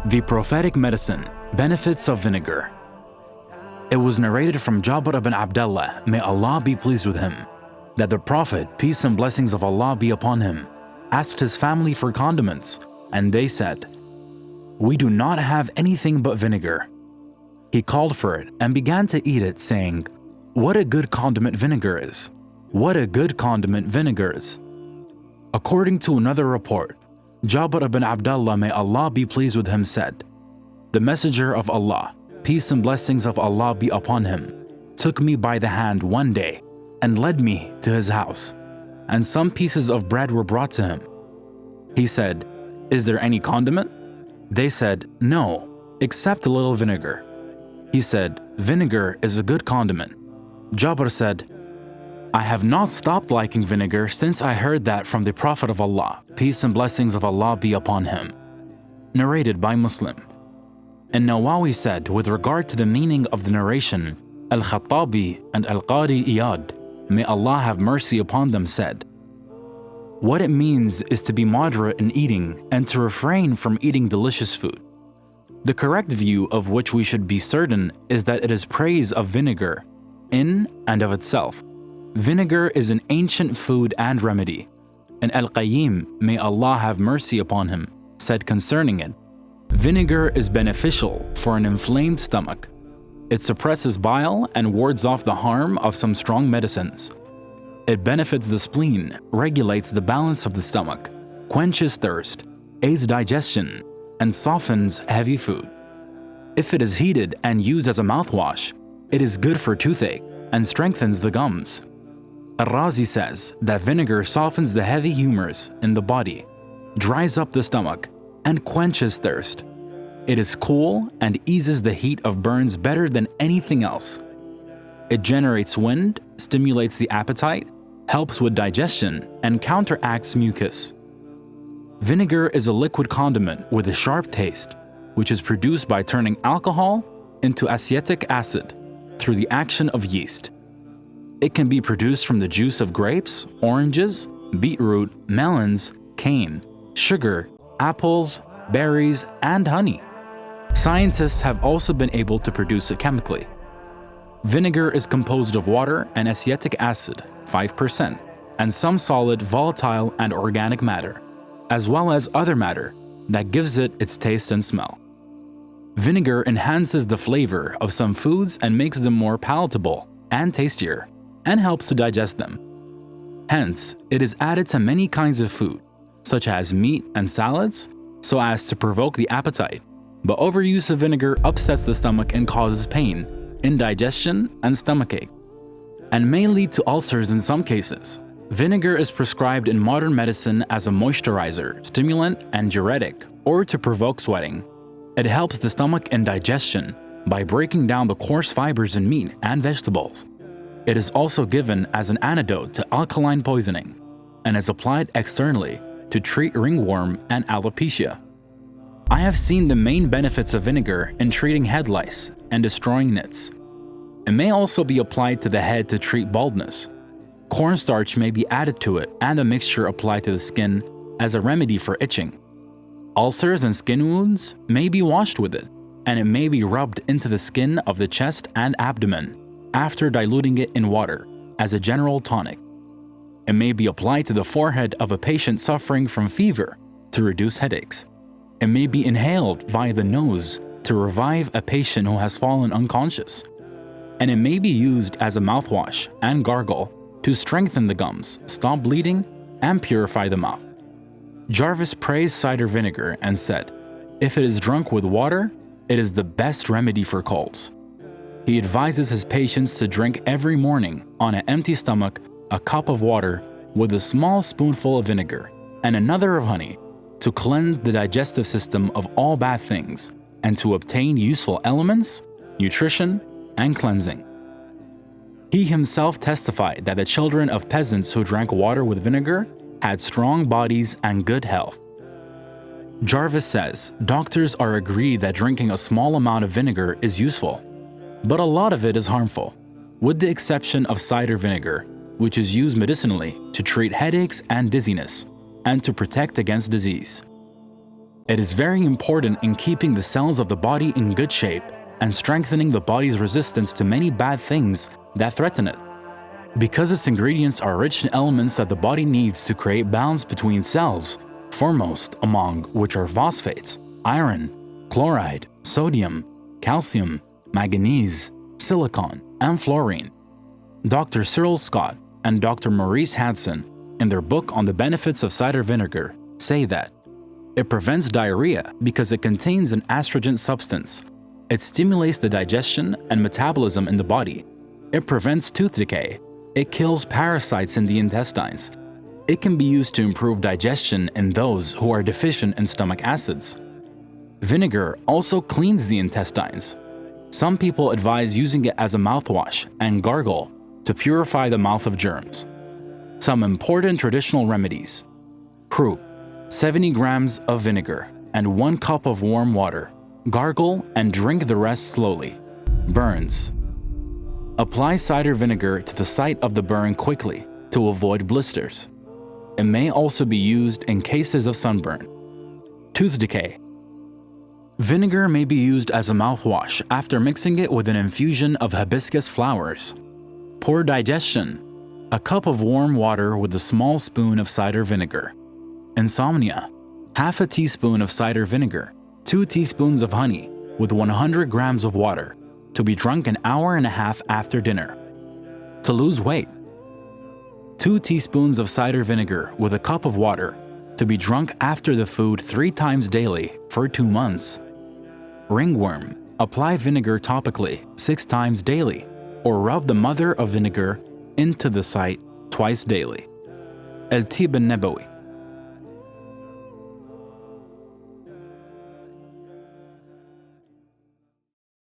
The prophetic medicine, benefits of vinegar. It was narrated from Jabir ibn Abdullah, may Allah be pleased with him, that the Prophet, peace and blessings of Allah be upon him, asked his family for condiments, and they said, "We do not have anything but vinegar." He called for it and began to eat it, saying, "What a good condiment vinegar is! What a good condiment vinegar is!" According to another report, Jabir ibn Abdullah, may Allah be pleased with him, said, "The Messenger of Allah, peace and blessings of Allah be upon him, took me by the hand one day and led me to his house, and some pieces of bread were brought to him. He said, 'Is there any condiment?' They said, 'No, except a little vinegar.' He said, 'Vinegar is a good condiment.' Jabir said, 'I have not stopped liking vinegar since I heard that from the Prophet of Allah, peace and blessings of Allah be upon him." Narrated by Muslim. And Nawawi said with regard to the meaning of the narration, Al-Khattabi and Al-Qadi Iyad, may Allah have mercy upon them, said, "What it means is to be moderate in eating and to refrain from eating delicious food. The correct view of which we should be certain is that it is praise of vinegar, in and of itself. Vinegar is an ancient food and remedy, and Al-Qayyim, may Allah have mercy upon him, said concerning it, vinegar is beneficial for an inflamed stomach. It suppresses bile and wards off the harm of some strong medicines. It benefits the spleen, regulates the balance of the stomach, quenches thirst, aids digestion, and softens heavy food. If it is heated and used as a mouthwash, it is good for toothache and strengthens the gums." Al-Razi says that vinegar softens the heavy humors in the body, dries up the stomach, and quenches thirst. It is cool and eases the heat of burns better than anything else. It generates wind, stimulates the appetite, helps with digestion, and counteracts mucus. Vinegar is a liquid condiment with a sharp taste, which is produced by turning alcohol into acetic acid through the action of yeast. It can be produced from the juice of grapes, oranges, beetroot, melons, cane, sugar, apples, berries, and honey. Scientists have also been able to produce it chemically. Vinegar is composed of water and acetic acid, 5%, and some solid, volatile, and organic matter, as well as other matter that gives it its taste and smell. Vinegar enhances the flavor of some foods and makes them more palatable and tastier, and helps to digest them. Hence, it is added to many kinds of food, such as meat and salads, so as to provoke the appetite. But overuse of vinegar upsets the stomach and causes pain, indigestion, and stomachache, and may lead to ulcers in some cases. Vinegar is prescribed in modern medicine as a moisturizer, stimulant, and diuretic, or to provoke sweating. It helps the stomach and digestion by breaking down the coarse fibers in meat and vegetables. It is also given as an antidote to alkaline poisoning and is applied externally to treat ringworm and alopecia. I have seen the main benefits of vinegar in treating head lice and destroying nits. It may also be applied to the head to treat baldness. Cornstarch may be added to it and a mixture applied to the skin as a remedy for itching. Ulcers and skin wounds may be washed with it, and it may be rubbed into the skin of the chest and abdomen after diluting it in water as a general tonic. It may be applied to the forehead of a patient suffering from fever to reduce headaches. It may be inhaled via the nose to revive a patient who has fallen unconscious. And it may be used as a mouthwash and gargle to strengthen the gums, stop bleeding, and purify the mouth. Jarvis praised cider vinegar and said, "If it is drunk with water, it is the best remedy for colds." He advises his patients to drink every morning on an empty stomach a cup of water with a small spoonful of vinegar and another of honey to cleanse the digestive system of all bad things and to obtain useful elements, nutrition, and cleansing. He himself testified that the children of peasants who drank water with vinegar had strong bodies and good health. Jarvis says doctors are agreed that drinking a small amount of vinegar is useful, but a lot of it is harmful, with the exception of cider vinegar, which is used medicinally to treat headaches and dizziness, and to protect against disease. It is very important in keeping the cells of the body in good shape and strengthening the body's resistance to many bad things that threaten it. Because its ingredients are rich in elements that the body needs to create balance between cells, foremost among which are phosphates, iron, chloride, sodium, calcium, manganese, silicon, and fluorine. Dr. Cyril Scott and Dr. Maurice Hadson, in their book on the benefits of cider vinegar, say that it prevents diarrhea because it contains an astringent substance. It stimulates the digestion and metabolism in the body. It prevents tooth decay. It kills parasites in the intestines. It can be used to improve digestion in those who are deficient in stomach acids. Vinegar also cleans the intestines. Some people advise using it as a mouthwash and gargle to purify the mouth of germs. Some important traditional remedies. Croup, 70 grams of vinegar and 1 cup of warm water. Gargle and drink the rest slowly. Burns. Apply cider vinegar to the site of the burn quickly to avoid blisters. It may also be used in cases of sunburn. Tooth decay. Vinegar may be used as a mouthwash after mixing it with an infusion of hibiscus flowers. Poor digestion. A cup of warm water with a small spoon of cider vinegar. Insomnia. Half a teaspoon of cider vinegar, 2 teaspoons of honey with 100 grams of water, to be drunk an hour and a half after dinner. To lose weight. 2 teaspoons of cider vinegar with a cup of water, to be drunk after the food 3 times daily for 2 months. Ringworm. Apply vinegar topically 6 times daily, or rub the mother of vinegar into the site twice daily. El-Tib al-Nabawi.